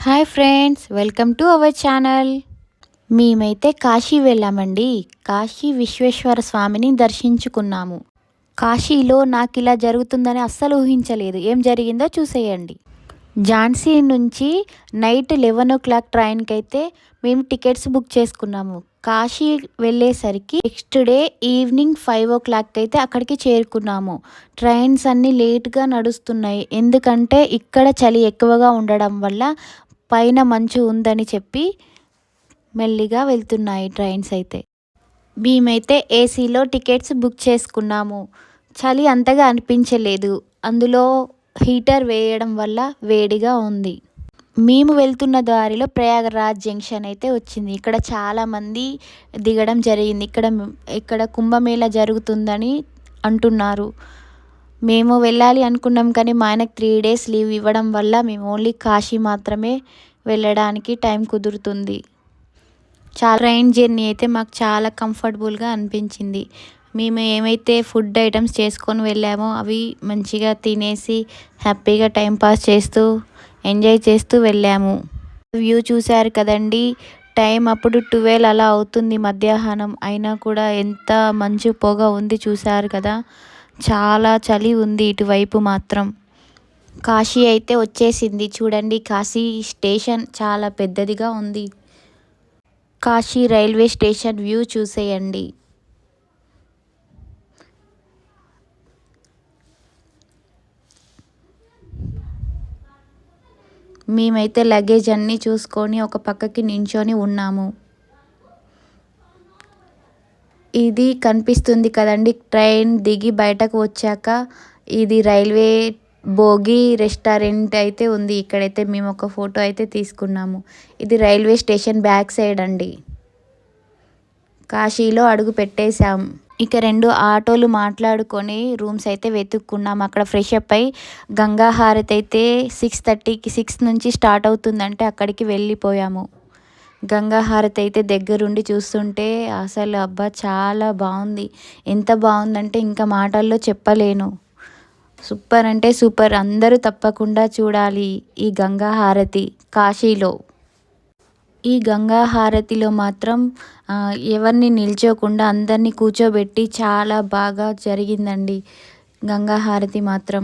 Hi friends, welcome to our channel. మేమైతే కాశీ వెళ్ళామండి. కాశీ విశ్వేశ్వర స్వామిని దర్శించుకున్నాము. కాశీలో నాకు ఇలా జరుగుతుందని అస్సలు ఊహించలేదు. ఏం జరిగిందో చూసేయండి. ఝాన్సీ నుంచి నైట్ 11 ట్రైన్కి అయితే మేము టికెట్స్ బుక్ చేసుకున్నాము. కాశీ వెళ్ళేసరికి నెక్స్ట్ డే ఈవినింగ్ 5 అయితే అక్కడికి చేరుకున్నాము. ట్రైన్స్ అన్నీ లేట్గా నడుస్తున్నాయి. ఎందుకంటే ఇక్కడ చలి ఎక్కువగా ఉండడం వల్ల పైన మంచు ఉందని చెప్పి మెల్లిగా వెళ్తున్నాయి ట్రైన్స్ అయితే. మేమైతే ఏసీలో టికెట్స్ బుక్ చేసుకున్నాము. చలి అంతగా అనిపించలేదు. అందులో హీటర్ వేయడం వల్ల వేడిగా ఉంది. మేము వెళ్తున్న దారిలో ప్రయాగరాజ్ జంక్షన్ అయితే వచ్చింది. ఇక్కడ చాలామంది దిగడం జరిగింది. ఇక్కడ కుంభమేళా జరుగుతుందని అంటున్నారు. మేము వెళ్ళాలి అనుకున్నాం, కానీ మా ఆయనకు 3 days లీవ్ ఇవ్వడం వల్ల మేము ఓన్లీ కాశీ మాత్రమే వెళ్ళడానికి టైం కుదురుతుంది. ట్రైన్ జర్నీ అయితే మాకు చాలా కంఫర్టబుల్గా అనిపించింది. మేము ఏమైతే ఫుడ్ ఐటమ్స్ చేసుకొని వెళ్ళామో అవి మంచిగా తినేసి హ్యాపీగా టైంపాస్ చేస్తూ ఎంజాయ్ చేస్తూ వెళ్ళాము. వ్యూ చూశారు కదండి. టైం అప్పుడు 12 అలా అవుతుంది మధ్యాహ్నం. అయినా కూడా ఎంత మంచు పొగ ఉంది చూశారు కదా. చాలా చలి ఉంది ఇటువైపు మాత్రం. కాశీ అయితే వచ్చేసింది చూడండి. కాశీ స్టేషన్ చాలా పెద్దదిగా ఉంది. కాశీ రైల్వే స్టేషన్ వ్యూ చూసేయండి. మేమైతే లగేజ్ అన్నీ చూసుకొని ఒక పక్కకి నించొని ఉన్నాము. ఇది కనిపిస్తుంది కదండి, ట్రైన్ దిగి బయటకు వచ్చాక ఇది రైల్వే భోగి రెస్టారెంట్ అయితే ఉంది. ఇక్కడైతే మేము ఒక ఫోటో అయితే తీసుకున్నాము. ఇది రైల్వే స్టేషన్ బ్యాక్ సైడ్ అండి. కాశీలో అడుగు పెట్టేశాం. ఇక 2 ఆటోలు మాట్లాడుకొని రూమ్స్ అయితే వెతుక్కున్నాం. అక్కడ ఫ్రెష్ అప్ అయి గంగా హారతి అయితే 6:30కి 6 నుంచి స్టార్ట్ అవుతుందంటే అక్కడికి వెళ్ళిపోయాము. గంగా హారతి అయితే దగ్గరుండి చూస్తుంటే అసలు అబ్బా చాలా బాగుంది. ఎంత బాగుందంటే ఇంకా మాటల్లో చెప్పలేను. సూపర్ అంటే సూపర్. అందరూ తప్పకుండా చూడాలి ఈ గంగా హారతి కాశీలో. ఈ గంగా హారతిలో మాత్రం ఎవరిని నిల్చోకుండా అందరినీ కూర్చోబెట్టి చాలా బాగా జరిగిందండి. గంగా హారతి మాత్రం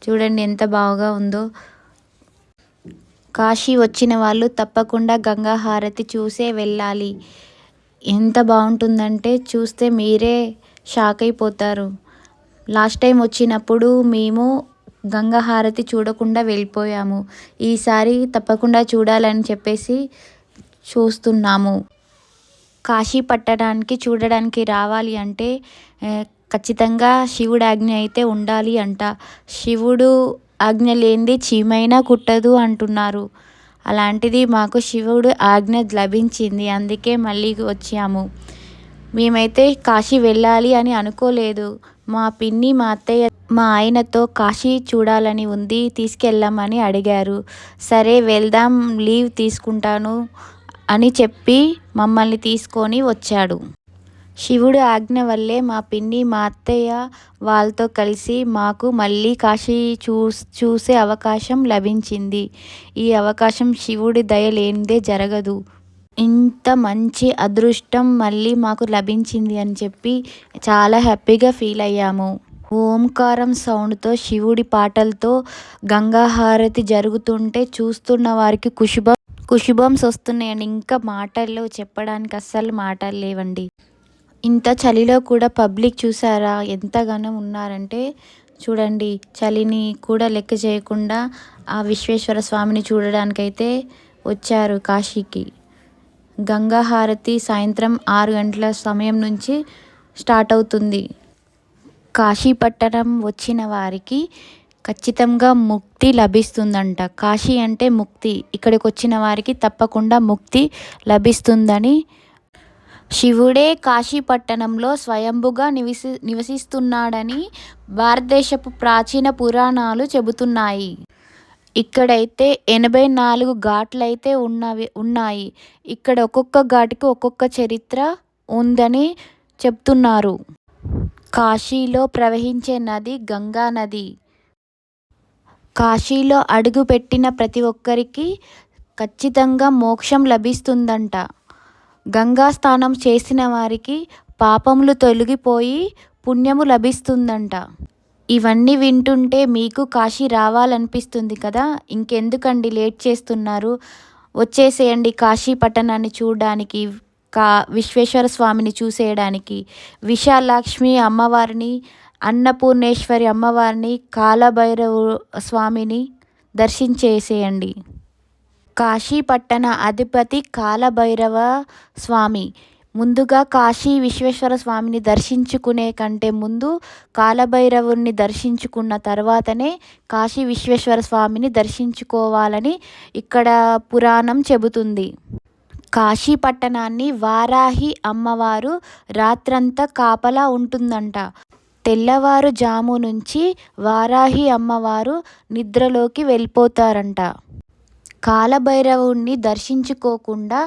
చూడండి ఎంత బాగా ఉందో. కాశీ వచ్చిన వాళ్ళు తప్పకుండా గంగా హారతి చూసే వెళ్ళాలి. ఎంత బాగుంటుందంటే చూస్తే మీరే షాక్ అయిపోతారు. లాస్ట్ టైం వచ్చినప్పుడు మేము గంగా హారతి చూడకుండా వెళ్ళిపోయాము. ఈసారి తప్పకుండా చూడాలని చెప్పేసి చూస్తున్నాము. కాశీ పట్టణానికి చూడడానికి రావాలి అంటే ఖచ్చితంగా శివుడు ఆజ్ఞ అయితే ఉండాలి అంట. శివుడు ఆజ్ఞ లేనిది చీమైనా కుట్టదు అంటున్నారు. అలాంటిది మాకు శివుడు ఆజ్ఞ లభించింది. అందుకే మళ్ళీ వచ్చాము. మేమైతే కాశీ వెళ్ళాలి అని అనుకోలేదు. మా పిన్ని మా అత్తయ్య మా ఆయనతో కాశీ చూడాలని ఉంది, తీసుకెళ్ళమని అడిగారు. సరే వెళ్దాం, లీవ్ తీసుకుంటాను అని చెప్పి మమ్మల్ని తీసుకొని వచ్చాడు. శివుడు ఆజ్ఞ వల్లే మా పిన్ని మా అత్తయ్య వాళ్ళతో కలిసి మాకు మళ్ళీ కాశీ చూసే అవకాశం లభించింది. ఈ అవకాశం శివుడి దయ లేనిదే జరగదు. ఇంత మంచి అదృష్టం మళ్ళీ మాకు లభించింది అని చెప్పి చాలా హ్యాపీగా ఫీల్ అయ్యాము. ఓంకారం సౌండ్తో శివుడి పాటలతో గంగా హారతి జరుగుతుంటే చూస్తున్న వారికి కుషుబంస్ వస్తున్నాయండి. ఇంకా మాటల్లో చెప్పడానికి అస్సలు మాటలు లేవండి. ఇంత చలిలో కూడా పబ్లిక్ చూసారా ఎంతగానో ఉన్నారంటే. చూడండి, చలిని కూడా లెక్క చేయకుండా ఆ విశ్వేశ్వర స్వామిని చూడడానికైతే వచ్చారు కాశీకి. గంగా హారతి సాయంత్రం 6 గంటల సమయం నుంచి స్టార్ట్ అవుతుంది. కాశీ పట్టణం వచ్చిన వారికి ఖచ్చితంగా ముక్తి లభిస్తుందంట. కాశీ అంటే ముక్తి. ఇక్కడికి వచ్చిన వారికి తప్పకుండా ముక్తి లభిస్తుందని శివుడే కాశీ పట్టణంలో స్వయంభుగా నివసిస్తున్నాడని భారతదేశపు ప్రాచీన పురాణాలు చెబుతున్నాయి. ఇక్కడైతే 84 ఘాట్లయితే ఉన్నాయి. ఇక్కడ ఒక్కొక్క ఘాటుకి ఒక్కొక్క చరిత్ర ఉందని చెప్తున్నారు. కాశీలో ప్రవహించే నది గంగా నది. కాశీలో అడుగుపెట్టిన ప్రతి ఒక్కరికి ఖచ్చితంగా మోక్షం లభిస్తుందంట. గంగా స్నానం చేసిన వారికి పాపములు తొలగిపోయి పుణ్యము లభిస్తుందంట. ఇవన్నీ వింటుంటే మీకు కాశీ రావాలనిపిస్తుంది కదా. ఇంకెందుకండి లేట్ చేస్తున్నారు, వచ్చేసేయండి కాశీ పట్టణాన్ని చూడడానికి, విశ్వేశ్వర స్వామిని చూసేయడానికి. విశాలాక్ష్మి అమ్మవారిని, అన్నపూర్ణేశ్వరి అమ్మవారిని, కాలభైరవ స్వామిని దర్శించేసేయండి. కాశీ పట్టణ అధిపతి కాలభైరవ స్వామి. ముందుగా కాశీ విశ్వేశ్వర స్వామిని దర్శించుకునే కంటే ముందు కాలభైరవుని దర్శించుకున్న తర్వాతనే కాశీ విశ్వేశ్వర స్వామిని దర్శించుకోవాలని ఇక్కడ పురాణం చెబుతుంది. కాశీ పట్టణాన్ని వారాహి అమ్మవారు రాత్రంతా కాపలా ఉంటుందంట. తెల్లవారుజాము నుంచి వారాహి అమ్మవారు నిద్రలోకి వెళ్ళిపోతారంట. కాలభైరవుణ్ణి దర్శించుకోకుండా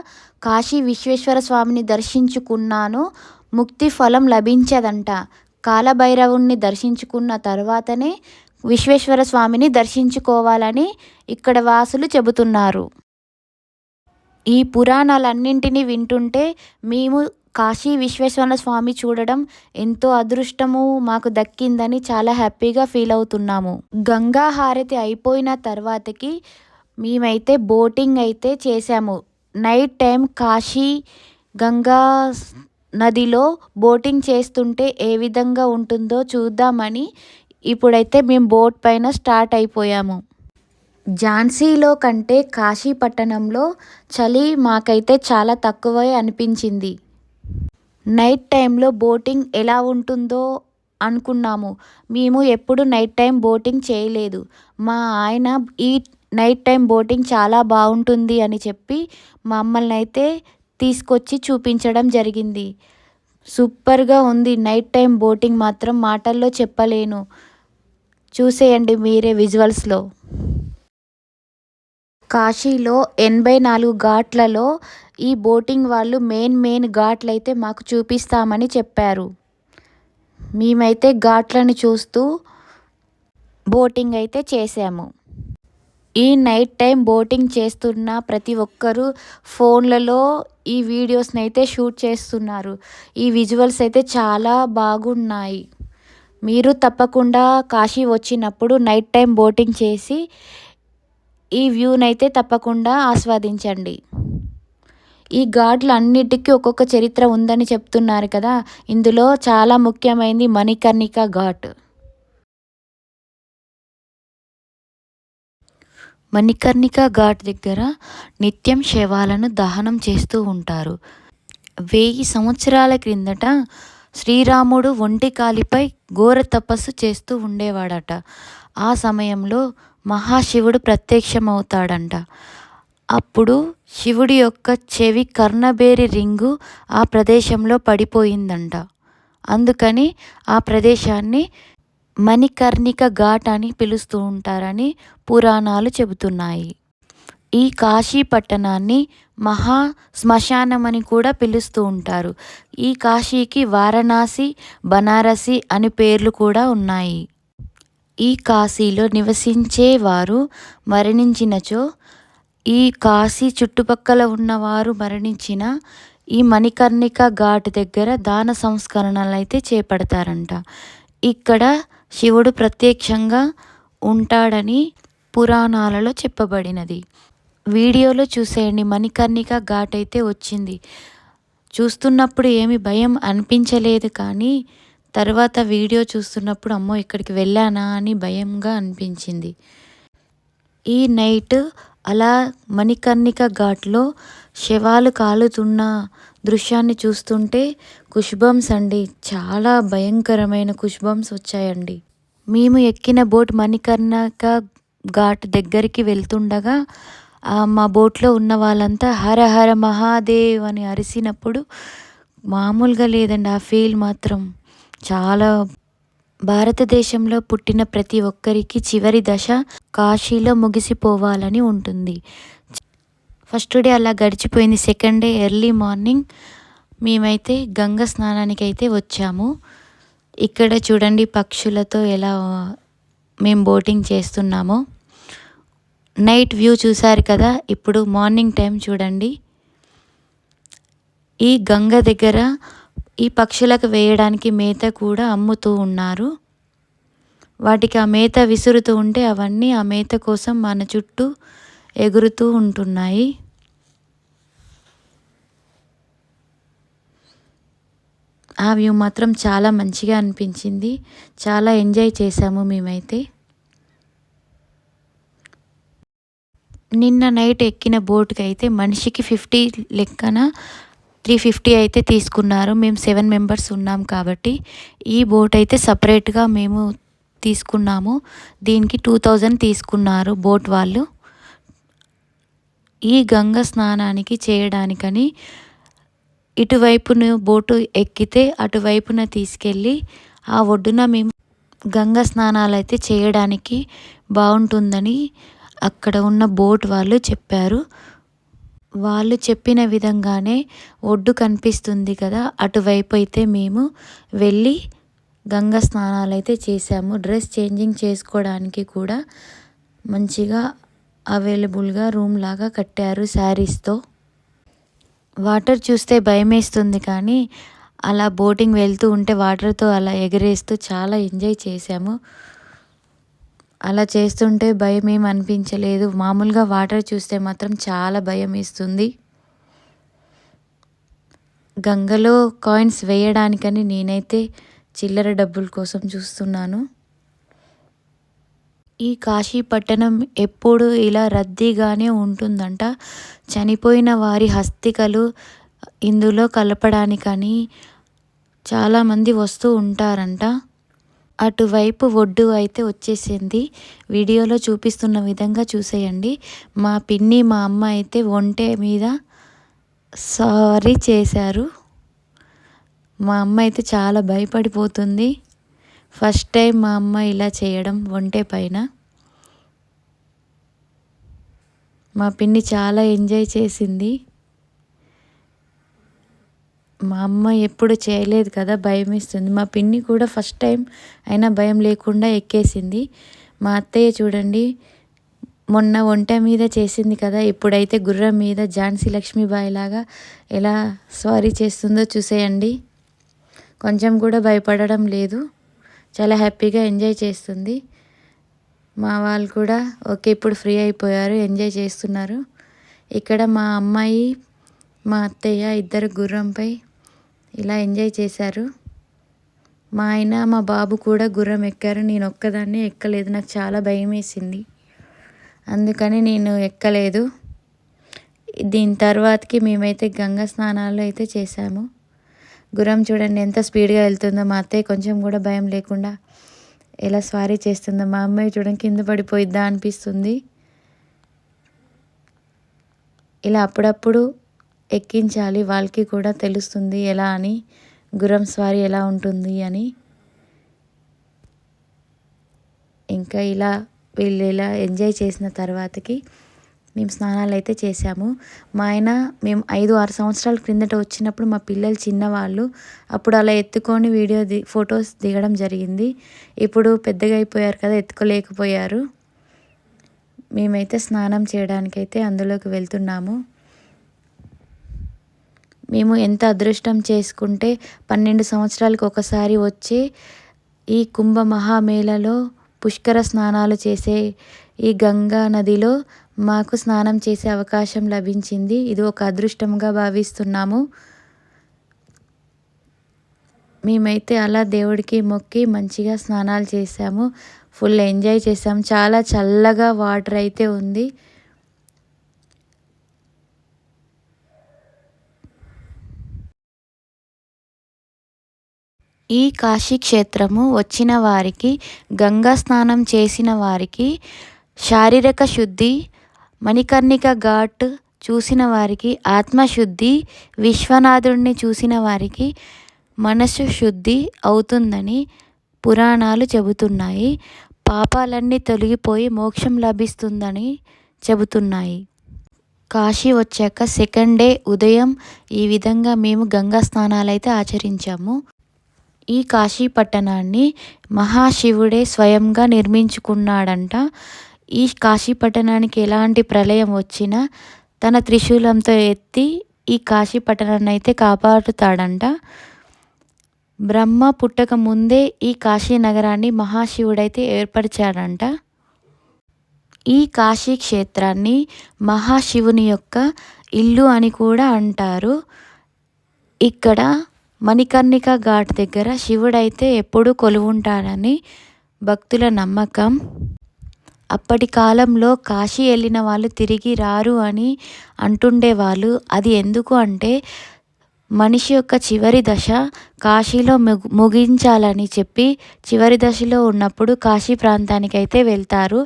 కాశీ విశ్వేశ్వర స్వామిని దర్శించుకున్నాను, ముక్తి ఫలం లభించదంట. కాలభైరవుణ్ణి దర్శించుకున్న తర్వాతనే విశ్వేశ్వర స్వామిని దర్శించుకోవాలని ఇక్కడ వాసులు చెబుతున్నారు. ఈ పురాణాలన్నింటినీ వింటుంటే మేము కాశీ విశ్వేశ్వర స్వామి చూడడం ఎంతో అదృష్టము మాకు దక్కిందని చాలా హ్యాపీగా ఫీల్ అవుతున్నాము. గంగా హారతి అయిపోయిన తర్వాతకి మేమైతే బోటింగ్ అయితే చేసాము. నైట్ టైం కాశీ గంగా నదిలో బోటింగ్ చేస్తుంటే ఏ విధంగా ఉంటుందో చూద్దామని ఇప్పుడైతే మేము బోట్ పైన స్టార్ట్ అయిపోయాము. ఝాన్సీలో కంటే కాశీ పట్టణంలో చలి మాకైతే చాలా తక్కువే అనిపించింది. నైట్ టైంలో బోటింగ్ ఎలా ఉంటుందో అనుకున్నాము. మేము ఎప్పుడు నైట్ టైం బోటింగ్ చేయలేదు. మా ఆయన ఈ నైట్ టైం బోటింగ్ చాలా బాగుంటుంది అని చెప్పి మమ్మల్ని అయితే తీసుకొచ్చి చూపించడం జరిగింది. సూపర్గా ఉంది నైట్ టైం బోటింగ్ మాత్రం, మాటల్లో చెప్పలేను. చూసేయండి మీరే విజువల్స్లో. కాశీలో 84 ఘాట్లలో ఈ బోటింగ్ వాళ్ళు మెయిన్ ఘాట్లు అయితే మాకు చూపిస్తామని చెప్పారు. మేమైతే ఘాట్లను చూస్తూ బోటింగ్ అయితే చేసాము. ఈ నైట్ టైం బోటింగ్ చేస్తున్న ప్రతి ఒక్కరూ ఫోన్లలో ఈ వీడియోస్ని అయితే షూట్ చేస్తున్నారు. ఈ విజువల్స్ అయితే చాలా బాగున్నాయి. మీరు తప్పకుండా కాశీ వచ్చినప్పుడు నైట్ టైం బోటింగ్ చేసి ఈ వ్యూని అయితే తప్పకుండా ఆస్వాదించండి. ఈ ఘాట్లు అన్నిటికీ ఒక్కొక్క చరిత్ర ఉందని చెప్తున్నారు కదా. ఇందులో చాలా ముఖ్యమైనది మణికర్ణిక ఘాట్. మణికర్ణిక ఘాట్ దగ్గర నిత్యం శవాలను దహనం చేస్తూ ఉంటారు. 1000 సంవత్సరాల క్రిందట శ్రీరాముడు ఒంటికాలిపై ఘోర తపస్సు చేస్తూ ఉండేవాడట. ఆ సమయంలో మహాశివుడు ప్రత్యక్షమవుతాడంట. అప్పుడు శివుడి యొక్క చెవి కర్ణబేరి రింగు ఆ ప్రదేశంలో పడిపోయిందంట. అందుకని ఆ ప్రదేశాన్ని మణికర్ణిక ఘాట్ అని పిలుస్తూ ఉంటారని పురాణాలు చెబుతున్నాయి. ఈ కాశీ పట్టణాన్ని మహా శ్మశానమని కూడా పిలుస్తూ ఉంటారు. ఈ కాశీకి వారణాసి, బనారసి అని పేర్లు కూడా ఉన్నాయి. ఈ కాశీలో నివసించే వారు మరణించినచో, ఈ కాశీ చుట్టుపక్కల ఉన్నవారు మరణించిన ఈ మణికర్ణిక ఘాట్ దగ్గర దాన సంస్కరణలు అయితే చేపడతారంట. ఇక్కడ శివుడు ప్రత్యక్షంగా ఉంటాడని పురాణాలలో చెప్పబడినది. వీడియోలో చూసేయండి, మణికర్ణిక ఘాట్ అయితే వచ్చింది. చూస్తున్నప్పుడు ఏమి భయం అనిపించలేదు, కానీ తర్వాత వీడియో చూస్తున్నప్పుడు అమ్మో ఇక్కడికి వెళ్ళానా అని భయంగా అనిపించింది. ఈ నైట్ అలా మణికర్ణిక ఘాట్లో శవాలు కాలుతున్న దృశ్యాన్ని చూస్తుంటే కుష్బంస్ అండి, చాలా భయంకరమైన కుష్బంస్ వచ్చాయండి. మేము ఎక్కిన బోట్ మణికర్ణిక ఘాట్ దగ్గరికి వెళ్తుండగా మా బోట్లో ఉన్న వాళ్ళంతా హర హర మహాదేవ్ అని అరిసినప్పుడు మామూలుగా లేదండి. ఆ ఫీల్ మాత్రం చాలా. భారతదేశంలో పుట్టిన ప్రతి ఒక్కరికి చివరి దశ కాశీలో ముగిసిపోవాలని ఉంటుంది. ఫస్ట్ డే అలా గడిచిపోయింది. సెకండ్ డే ఎర్లీ మార్నింగ్ మేమైతే గంగ స్నానానికి అయితే వచ్చాము. ఇక్కడ చూడండి పక్షులతో ఎలా మేము బోటింగ్ చేస్తున్నామో. నైట్ వ్యూ చూశారు కదా, ఇప్పుడు మార్నింగ్ టైం చూడండి. ఈ గంగ దగ్గర ఈ పక్షులకు వేయడానికి మేత కూడా అమ్ముతూ ఉన్నారు. వాటికి ఆ మేత విసురుతూ ఉంటే అవన్నీ ఆ మేత కోసం మన చుట్టూ ఎగురుతూ ఉంటున్నాయి. ఆ వ్యూ మాత్రం చాలా మంచిగా అనిపించింది. చాలా ఎంజాయ్ చేశాము మేమైతే. నిన్న నైట్ ఎక్కిన బోట్కి అయితే మనిషికి 50 లెక్కన 350 అయితే తీసుకున్నారు. మేము 7 మెంబర్స్ ఉన్నాం కాబట్టి. ఈ బోట్ అయితే సపరేట్గా మేము తీసుకున్నాము. దీనికి 2000 తీసుకున్నారు బోట్ వాళ్ళు. ఈ గంగ స్నానానికి చేయడానికని ఇటువైపున బోటు ఎక్కితే అటువైపున తీసుకెళ్ళి ఆ ఒడ్డున మేము గంగ స్నానాలు అయితే చేయడానికి బాగుంటుందని అక్కడ ఉన్న బోట్ వాళ్ళు చెప్పారు. వాళ్ళు చెప్పిన విధంగానే ఒడ్డు కనిపిస్తుంది కదా, అటువైపు అయితే మేము వెళ్ళి గంగ స్నానాలు అయితే చేసాము. డ్రెస్ చేంజింగ్ చేసుకోవడానికి కూడా మంచిగా అవైలబుల్గా రూమ్ లాగా కట్టారు శారీస్తో. వాటర్ చూస్తే భయమేస్తుంది కానీ అలా బోటింగ్ వెళ్తూ ఉంటే వాటర్తో అలా ఎగరేస్తూ చాలా ఎంజాయ్ చేసాము. అలా చేస్తుంటే భయం ఏం అనిపించలేదు. మామూలుగా వాటర్ చూస్తే మాత్రం చాలా భయం వేస్తుంది. గంగలో కాయిన్స్ వేయడానికని నేనైతే చిల్లర డబ్బుల కోసం చూస్తున్నాను. ఈ కాశీ పట్టణం ఎప్పుడు ఇలా రద్దీగానే ఉంటుందంట. చనిపోయిన వారి హస్తికలు ఇందులో కలపడానికని చాలామంది వస్తూ ఉంటారంట. అటువైపు ఒడ్డు అయితే వచ్చేసింది. వీడియోలో చూపిస్తున్న విధంగా చూసేయండి. మా పిన్ని మా అమ్మ అయితే ఒంటె మీద సారీ చేశారు. మా అమ్మ అయితే చాలా భయపడిపోతుంది. ఫస్ట్ టైం మా అమ్మ ఇలా చేయడం ఒంటె పైన. మా పిన్ని చాలా ఎంజాయ్ చేసింది. మా అమ్మ ఎప్పుడు చేయలేదు కదా, భయం వేస్తుంది. మా పిన్ని కూడా ఫస్ట్ టైం అయినా భయం లేకుండా ఎక్కేసింది. మా అత్తయ్య చూడండి, మొన్న ఒంటె మీద చేసింది కదా, ఇప్పుడైతే గుర్రం మీద ఝాన్సీ లక్ష్మీబాయి లాగా ఎలా స్వారీ చేస్తుందో చూసేయండి. కొంచెం కూడా భయపడడం లేదు. చాలా హ్యాపీగా ఎంజాయ్ చేస్తుంది. మా వాళ్ళు కూడా ఓకే ఇప్పుడు ఫ్రీ అయిపోయారు, ఎంజాయ్ చేస్తున్నారు. ఇక్కడ మా అమ్మాయి మా అత్తయ్య ఇద్దరు గుర్రంపై ఇలా ఎంజాయ్ చేశారు. మా ఆయన మా బాబు కూడా గుర్రం ఎక్కారు. నేను ఒక్కదాన్నే ఎక్కలేదు. నాకు చాలా భయం వేసింది, అందుకని నేను ఎక్కలేదు. దీని తర్వాతకి మేమైతే గంగా స్నానాలు అయితే చేసాము. గుర్రం చూడండి ఎంత స్పీడ్గా వెళ్తుందో. మా అత్తయ్య కొంచెం కూడా భయం లేకుండా ఎలా స్వారీ చేస్తుందో. మా అమ్మాయి చూడండి కింద పడిపోయిద్దా అనిపిస్తుంది. ఇలా అప్పుడప్పుడు ఎక్కించాలి, వాళ్ళకి కూడా తెలుస్తుంది ఎలా అని, గుర్రం స్వారీ ఎలా ఉంటుంది అని. ఇంకా ఇలా వీళ్ళు ఇలా ఎంజాయ్ చేసిన తర్వాతకి మేము స్నానాలు అయితే చేసాము. మా ఆయన మేము 5-6 సంవత్సరాల క్రిందట వచ్చినప్పుడు మా పిల్లలు చిన్నవాళ్ళు, అప్పుడు అలా ఎత్తుకొని ఫొటోస్ దిగడం జరిగింది. ఇప్పుడు పెద్దగా అయిపోయారు కదా, ఎత్తుకోలేకపోయారు. మేమైతే స్నానం చేయడానికైతే అందులోకి వెళ్తున్నాము. మేము ఎంత అదృష్టం చేసుకుంటే 12 సంవత్సరాలకు ఒకసారి వచ్చే ఈ కుంభ మహామేళలో పుష్కర స్నానాలు చేసే ఈ గంగా నదిలో మాకు స్నానం చేసే అవకాశం లభించింది. ఇది ఒక అదృష్టంగా భావిస్తున్నాము. మేమైతే అలా దేవుడికి మొక్కి మంచిగా స్నానాలు చేసాము. ఫుల్ ఎంజాయ్ చేసాము. చాలా చల్లగా వాటర్ అయితే ఉంది. ఈ కాశీ క్షేత్రము వచ్చిన వారికి, గంగా స్నానం చేసిన వారికి శారీరక శుద్ధి, మణికర్ణిక ఘాట్ చూసిన వారికి ఆత్మశుద్ధి, విశ్వనాథుడిని చూసిన వారికి మనసు శుద్ధి అవుతుందని పురాణాలు చెబుతున్నాయి. పాపాలన్నీ తొలగిపోయి మోక్షం లభిస్తుందని చెబుతున్నాయి. కాశీ వచ్చాక సెకండ్ డే ఉదయం ఈ విధంగా మేము గంగా స్నానాలు అయితే ఆచరించాము. ఈ కాశీ పట్టణాన్ని మహాశివుడే స్వయంగా నిర్మించుకున్నాడంట. ఈ కాశీ పట్టణానికి ఎలాంటి ప్రళయం వచ్చినా తన త్రిశూలంతో ఎత్తి ఈ కాశీ పట్టణాన్ని అయితే కాపాడుతాడంట. బ్రహ్మ పుట్టక ముందే ఈ కాశీ నగరాన్ని మహాశివుడైతే ఏర్పరిచాడంట. ఈ కాశీ క్షేత్రాన్ని మహాశివుని యొక్క ఇల్లు అని కూడా అంటారు. ఇక్కడ మణికర్ణిక ఘాట్ దగ్గర శివుడైతే ఎప్పుడూ కొలువుంటాడని భక్తుల నమ్మకం. అప్పటి కాలంలో కాశీ వెళ్ళిన వాళ్ళు తిరిగి రారు అని అంటుండేవాళ్ళు. అది ఎందుకు అంటే మనిషి యొక్క చివరి దశ కాశీలో ముగించాలని చెప్పి చివరి దశలో ఉన్నప్పుడు కాశీ ప్రాంతానికి అయితే వెళ్తారు.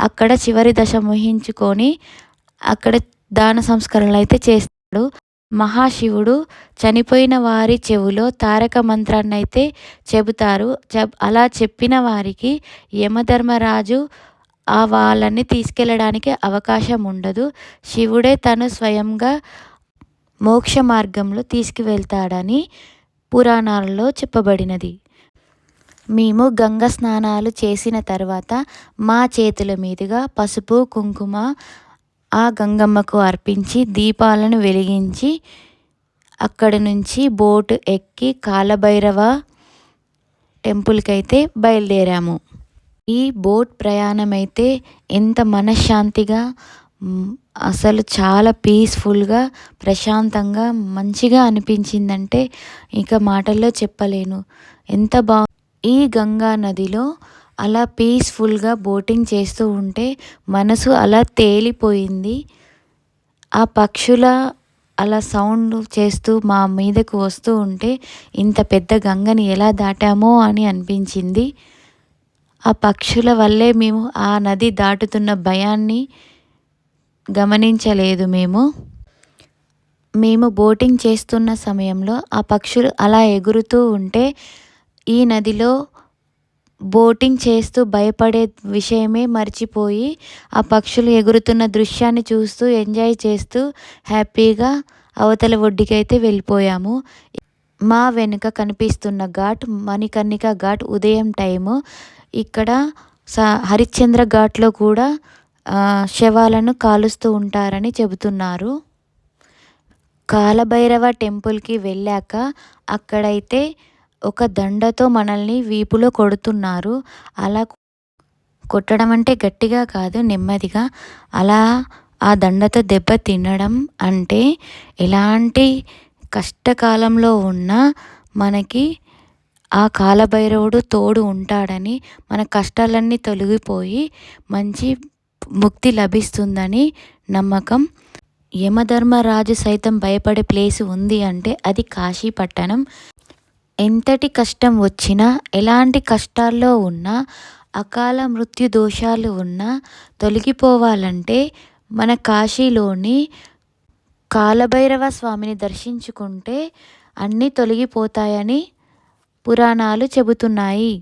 అక్కడ చివరి దశ ముగించుకొని అక్కడ దాన సంస్కరణలు అయితే చేస్తాడు. మహాశివుడు చనిపోయిన వారి చెవులో తారక మంత్రాన్ని అయితే చెబుతారు. అలా చెప్పిన వారికి యమధర్మరాజు వాళ్ళని తీసుకెళ్ళడానికి అవకాశం ఉండదు. శివుడే తను స్వయంగా మోక్ష మార్గంలో తీసుకువెళ్తాడని పురాణాలలో చెప్పబడినది. మేము గంగ స్నానాలు చేసిన తర్వాత మా చేతుల మీదుగా పసుపు కుంకుమ ఆ గంగమ్మకు అర్పించి దీపాలను వెలిగించి అక్కడి నుంచి బోటు ఎక్కి కాలభైరవ టెంపుల్కి అయితే బయలుదేరాము. ఈ బోట్ ప్రయాణం అయితే ఎంత మనశ్శాంతిగా, అసలు చాలా పీస్ఫుల్గా, ప్రశాంతంగా, మంచిగా అనిపించిందంటే ఇక మాటల్లో చెప్పలేను. ఎంత ఈ గంగా నదిలో అలా పీస్ఫుల్గా బోటింగ్ చేస్తూ ఉంటే మనసు అలా తేలిపోయింది. ఆ పక్షుల అలా సౌండ్ చేస్తూ మా మీదకు వస్తూ ఉంటే ఇంత పెద్ద గంగని ఎలా దాటామో అని అనిపించింది. ఆ పక్షుల వల్లే మేము ఆ నది దాటుతున్న భయాన్ని గమనించలేదు. మేము బోటింగ్ చేస్తున్న సమయంలో ఆ పక్షులు అలా ఎగురుతూ ఉంటే ఈ నదిలో బోటింగ్ చేస్తూ భయపడే విషయమే మర్చిపోయి ఆ పక్షులు ఎగురుతున్న దృశ్యాన్ని చూస్తూ ఎంజాయ్ చేస్తూ హ్యాపీగా అవతల ఒడ్డుకి అయితే వెళ్ళిపోయాము. మా వెనుక కనిపిస్తున్న ఘాట్ మణికర్ణిక ఘాట్ ఉదయం టైము. ఇక్కడ హరిశ్చంద్ర ఘాట్లో కూడా శవాలను కాలుస్తూ ఉంటారని చెబుతున్నారు. కాలభైరవ టెంపుల్కి వెళ్ళాక అక్కడైతే ఒక దండతో మనల్ని వీపులో కొడుతున్నారు. అలా కొట్టడం అంటే గట్టిగా కాదు, నెమ్మదిగా. అలా ఆ దండతో దెబ్బ తినడం అంటే ఎలాంటి కష్టకాలంలో ఉన్నా మనకి ఆ కాలభైరవుడు తోడు ఉంటాడని, మన కష్టాలన్నీ తొలగిపోయి మంచి ముక్తి లభిస్తుందని నమ్మకం. యమధర్మరాజు సైతం భయపడే ప్లేస్ ఉంది అంటే అది కాశీ పట్టణం. ఎంతటి కష్టం వచ్చినా, ఎలాంటి కష్టాల్లో ఉన్నా, అకాల మృత్యు దోషాలు ఉన్నా తొలగిపోవాలంటే మన కాశీలోని కాలభైరవ స్వామిని దర్శించుకుంటే అన్నీ తొలగిపోతాయని పురాణాలు చెబుతున్నాయి.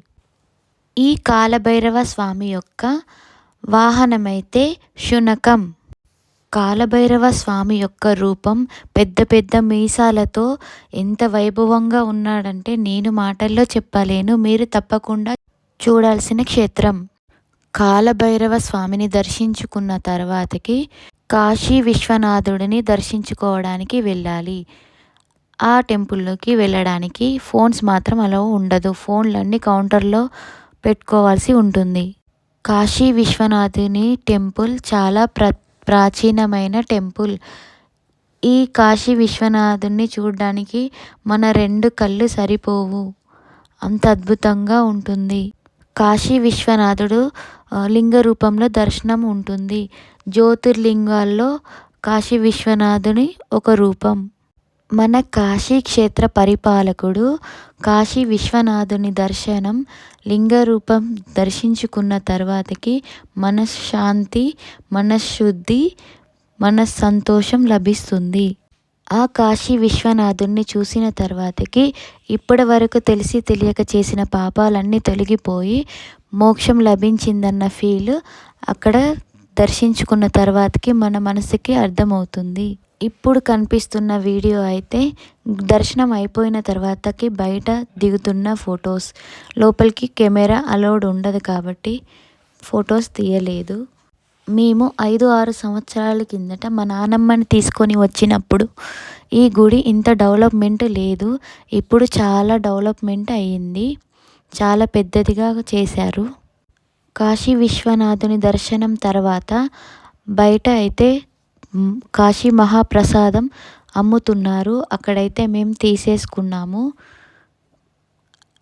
ఈ కాలభైరవ స్వామి యొక్క వాహనమైతే శునకం. కాలభైరవ స్వామి యొక్క రూపం పెద్ద పెద్ద మీసాలతో ఎంత వైభవంగా ఉన్నాడంటే నేను మాటల్లో చెప్పలేను. మీరు తప్పకుండా చూడాల్సిన క్షేత్రం. కాలభైరవ స్వామిని దర్శించుకున్న తర్వాతకి కాశీ విశ్వనాథుడిని దర్శించుకోవడానికి వెళ్ళాలి. ఆ టెంపుల్లోకి వెళ్ళడానికి ఫోన్స్ మాత్రం అలా ఉండదు. ఫోన్లన్నీ కౌంటర్లో పెట్టుకోవాల్సి ఉంటుంది. కాశీ విశ్వనాథుని టెంపుల్ చాలా ప్రాచీనమైన టెంపుల్. ఈ కాశీ విశ్వనాథుని చూడడానికి మన 2 కళ్ళు సరిపోవు, అంత అద్భుతంగా ఉంటుంది. కాశీ విశ్వనాథుడు లింగ రూపంలో దర్శనం ఉంటుంది. జ్యోతిర్లింగాల్లో కాశీ విశ్వనాథుని ఒక రూపం. మన కాశీ క్షేత్ర పరిపాలకుడు కాశీ విశ్వనాథుని దర్శనం లింగ రూపం దర్శించుకున్న తర్వాతకి మనశ్శాంతి, మనశ్శుద్ధి, మనస్సంతోషం లభిస్తుంది. ఆ కాశీ విశ్వనాథుని చూసిన తర్వాతకి ఇప్పటి వరకు తెలిసి తెలియక చేసిన పాపాలన్నీ తొలగిపోయి మోక్షం లభించిందన్న ఫీల్ అక్కడ దర్శించుకున్న తర్వాతకి మన మనసుకి అర్థమవుతుంది. ఇప్పుడు కనిపిస్తున్న వీడియో అయితే దర్శనం అయిపోయిన తర్వాతకి బయట దిగుతున్న ఫొటోస్. లోపలికి కెమెరా అలౌడ్ ఉండదు కాబట్టి ఫొటోస్ తీయలేదు. మేము 5-6 సంవత్సరాల కిందట మా నానమ్మని తీసుకొని వచ్చినప్పుడు ఈ గుడి ఇంత డెవలప్మెంట్ లేదు. ఇప్పుడు చాలా డెవలప్మెంట్ అయ్యింది. చాలా పెద్దదిగా చేశారు. కాశీ విశ్వనాథుని దర్శనం తర్వాత బయట అయితే కాశీ మహాప్రసాదం అమ్ముతున్నారు. అక్కడైతే మేము తీసేసుకున్నాము.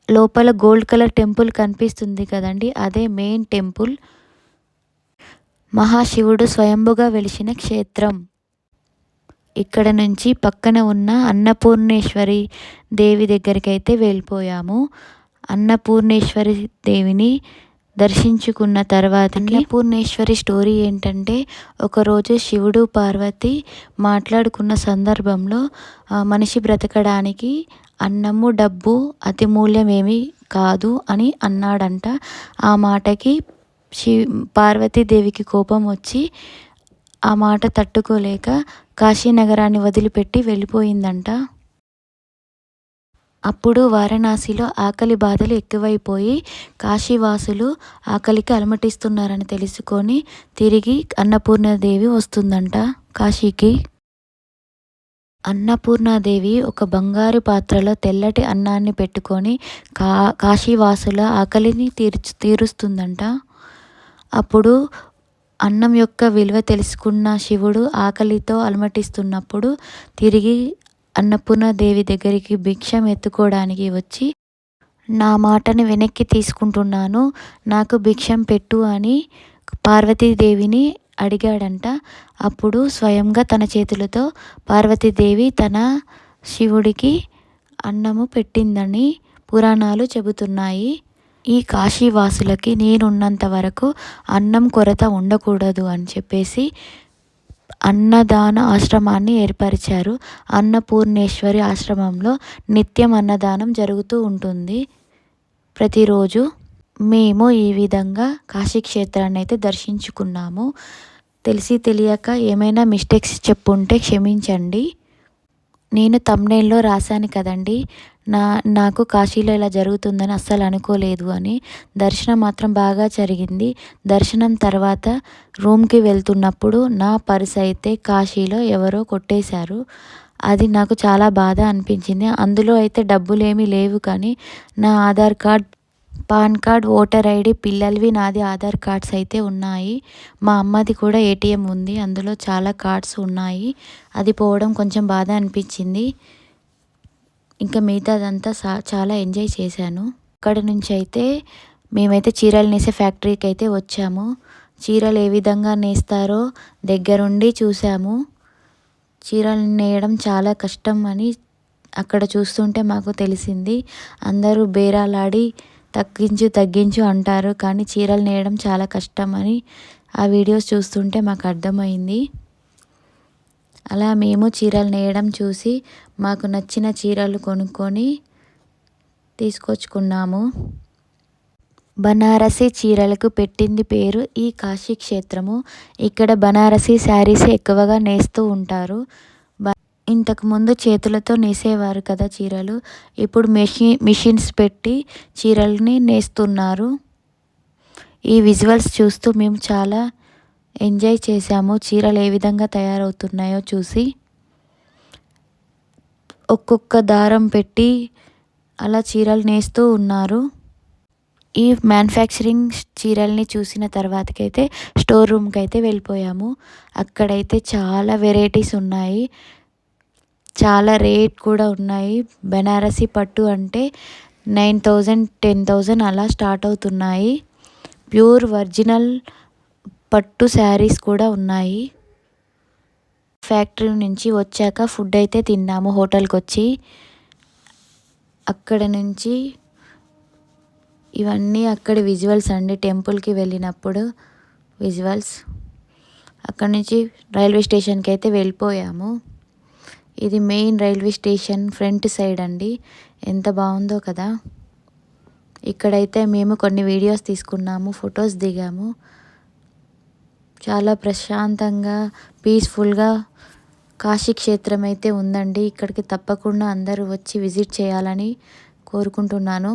లోపల గోల్డ్ కలర్ టెంపుల్ కనిపిస్తుంది కదండి, అదే మెయిన్ టెంపుల్. మహాశివుడు స్వయంభుగా వెలిసిన క్షేత్రం. ఇక్కడ నుంచి పక్కన ఉన్న అన్నపూర్ణేశ్వరి దేవి దగ్గరికి అయితే వెళ్ళిపోయాము. అన్నపూర్ణేశ్వరి దేవిని దర్శించుకున్న తర్వాత అన్నపూర్ణేశ్వరి స్టోరీ ఏంటంటే, ఒకరోజు శివుడు పార్వతి మాట్లాడుకున్న సందర్భంలో మనిషి బ్రతకడానికి అన్నము డబ్బు అతిమూల్యమేమీ కాదు అని అన్నాడంట. ఆ మాటకి పార్వతీదేవికి కోపం వచ్చి ఆ మాట తట్టుకోలేక కాశీనగరాన్ని వదిలిపెట్టి వెళ్ళిపోయిందంట. అప్పుడు వారణాసిలో ఆకలి బాధలు ఎక్కువైపోయి కాశీవాసులు ఆకలికి అలమటిస్తున్నారని తెలుసుకొని తిరిగి అన్నపూర్ణాదేవి వస్తుందంట కాశీకి. అన్నపూర్ణాదేవి ఒక బంగారు పాత్రలో తెల్లటి అన్నాన్ని పెట్టుకొని కాశీవాసుల ఆకలిని తీరుస్తుందంట. అప్పుడు అన్నం యొక్క విలువ తెలుసుకున్న శివుడు ఆకలితో అలమటిస్తున్నప్పుడు తిరిగి అన్నపూర్ణాదేవి దగ్గరికి భిక్షం ఎత్తుకోవడానికి వచ్చి, నా మాటని వెనక్కి తీసుకుంటున్నాను, నాకు భిక్షం పెట్టు అని పార్వతీదేవిని అడిగాడంట. అప్పుడు స్వయంగా తన చేతులతో పార్వతీదేవి తన శివుడికి అన్నము పెట్టిందని పురాణాలు చెబుతున్నాయి. ఈ కాశీవాసులకి నేనున్నంత వరకు అన్నం కొరత ఉండకూడదు అని చెప్పేసి అన్నదాన ఆశ్రమాన్ని ఏర్పరిచారు. అన్నపూర్ణేశ్వరి ఆశ్రమంలో నిత్యం అన్నదానం జరుగుతూ ఉంటుంది ప్రతిరోజు. మేము ఈ విధంగా కాశీక్షేత్రాన్ని అయితే దర్శించుకున్నాము. తెలిసి తెలియక ఏమైనా మిస్టేక్స్ చెప్పుంటే క్షమించండి. నేను థంబ్నెయిల్లో రాశాను కదండి, నాకు కాశీలో ఇలా జరుగుతుందని అస్సలు అనుకోలేదు అని. దర్శనం మాత్రం బాగా జరిగింది. దర్శనం తర్వాత రూమ్కి వెళ్తున్నప్పుడు నా పర్స్ అయితే కాశీలో ఎవరో కొట్టేశారు. అది నాకు చాలా బాధ అనిపించింది. అందులో అయితే డబ్బులేమీ లేవు, కానీ నా Aadhaar card, PAN card, voter ID, పిల్లలవి, నాది ఆధార్ కార్డ్స్ అయితే ఉన్నాయి. మా అమ్మది కూడా ఏటీఎం ఉంది, అందులో చాలా కార్డ్స్ ఉన్నాయి. అది పోవడం కొంచెం బాధ అనిపించింది. ఇంకా మిగతాదంతా చాలా ఎంజాయ్ చేశాను. అక్కడ నుంచి అయితే మేమైతే చీరలు నేసే ఫ్యాక్టరీకి అయితే వచ్చాము. చీరలు ఏ విధంగా నేస్తారో దగ్గరుండి చూసాము. చీరలు నేయడం చాలా కష్టం అని అక్కడ చూస్తుంటే మాకు తెలిసింది. అందరూ బేరాలాడి తగ్గించు అంటారు, కానీ చీరలు నేయడం చాలా కష్టం అని ఆ వీడియోస్ చూస్తుంటే మాకు అర్థమైంది. అలా మేము చీరలు నేయడం చూసి మాకు నచ్చిన చీరలు కొనుక్కొని తీసుకొచ్చుకున్నాము. బనారసి చీరలకు పెట్టింది పేరు ఈ కాశీ క్షేత్రము. ఇక్కడ బనారసి శారీస్ ఎక్కువగా నేస్తూ ఉంటారు. ఇంతకుముందు చేతులతో నేసేవారు కదా చీరలు, ఇప్పుడు మిషన్స్ పెట్టి చీరల్ని నేస్తున్నారు. ఈ విజువల్స్ చూస్తూ మేము చాలా ఎంజాయ్ చేసాము. చీరలు ఏ విధంగా తయారవుతున్నాయో చూసి ఒక్కొక్క దారం పెట్టి అలా చీరలు నేస్తూ ఉన్నారు. ఈ మ్యానుఫ్యాక్చరింగ్ చీరల్ని చూసిన తర్వాతకైతే స్టోర్ రూమ్కి అయితే వెళ్ళిపోయాము. అక్కడైతే చాలా వెరైటీస్ ఉన్నాయి, చాలా రేట్ కూడా ఉన్నాయి. బనారసి పట్టు అంటే 9,000, 10,000 అలా స్టార్ట్ అవుతున్నాయి. ప్యూర్ ఒరిజినల్ పట్టు శారీస్ కూడా ఉన్నాయి. ఫ్యాక్టరీ నుంచి వచ్చాక ఫుడ్ అయితే తిన్నాము హోటల్కి వచ్చి. అక్కడ నుంచి ఇవన్నీ అక్కడి విజువల్స్ అండి, టెంపుల్కి వెళ్ళినప్పుడు విజువల్స్. అక్కడ నుంచి రైల్వే స్టేషన్కి అయితే వెళ్ళిపోయాము. ఇది main railway station front side అండి. ఎంత బాగుందో కదా. ఇక్కడైతే మేము కొన్ని వీడియోస్ తీసుకున్నాము, ఫొటోస్ దిగాము. చాలా ప్రశాంతంగా పీస్ఫుల్గా కాశీ క్షేత్రం అయితే ఉందండి. ఇక్కడికి తప్పకుండా అందరూ వచ్చి విజిట్ చేయాలని కోరుకుంటున్నాను.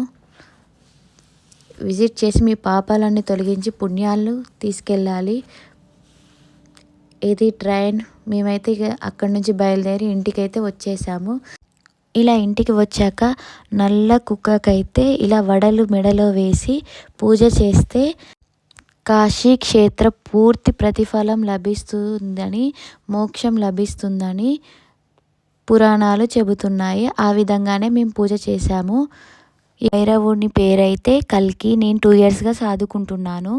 విజిట్ చేసి మీ పాపాలన్నీ తొలగించి పుణ్యాలు తీసుకెళ్ళాలి. ఇది ట్రైన్. మేమైతే ఇక అక్కడి నుంచి బయలుదేరి ఇంటికైతే వచ్చేసాము. ఇలా ఇంటికి వచ్చాక నల్ల కుక్కకైతే ఇలా వడలు మెడలో వేసి పూజ చేస్తే కాశీ క్షేత్ర పూర్తి ప్రతిఫలం లభిస్తుందని, మోక్షం లభిస్తుందని పురాణాలు చెబుతున్నాయి. ఆ విధంగానే మేము పూజ చేశాము. భైరవుని పేరైతే కల్కి. నేను 2 ఇయర్స్గా చదువుకుంటున్నాను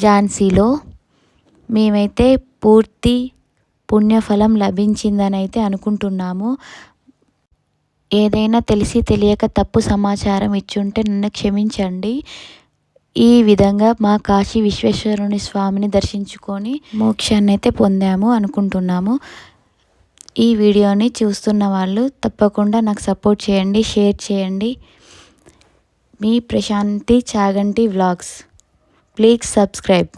ఝాన్సీలో. మేమైతే పూర్తి పుణ్యఫలం లభించిందని అయితే అనుకుంటున్నాము. ఏదైనా తెలిసి తెలియక తప్పు సమాచారం ఇచ్చుంటే నన్ను క్షమించండి. ఈ విధంగా మా కాశీ విశ్వేశ్వరుని స్వామిని దర్శించుకొని మోక్షాన్ని అయితే పొందాము అనుకుంటున్నాము. ఈ వీడియోని చూస్తున్న వాళ్ళు తప్పకుండా నాకు సపోర్ట్ చేయండి, షేర్ చేయండి. మీ Prashanti Chaganti vlogs. Please subscribe.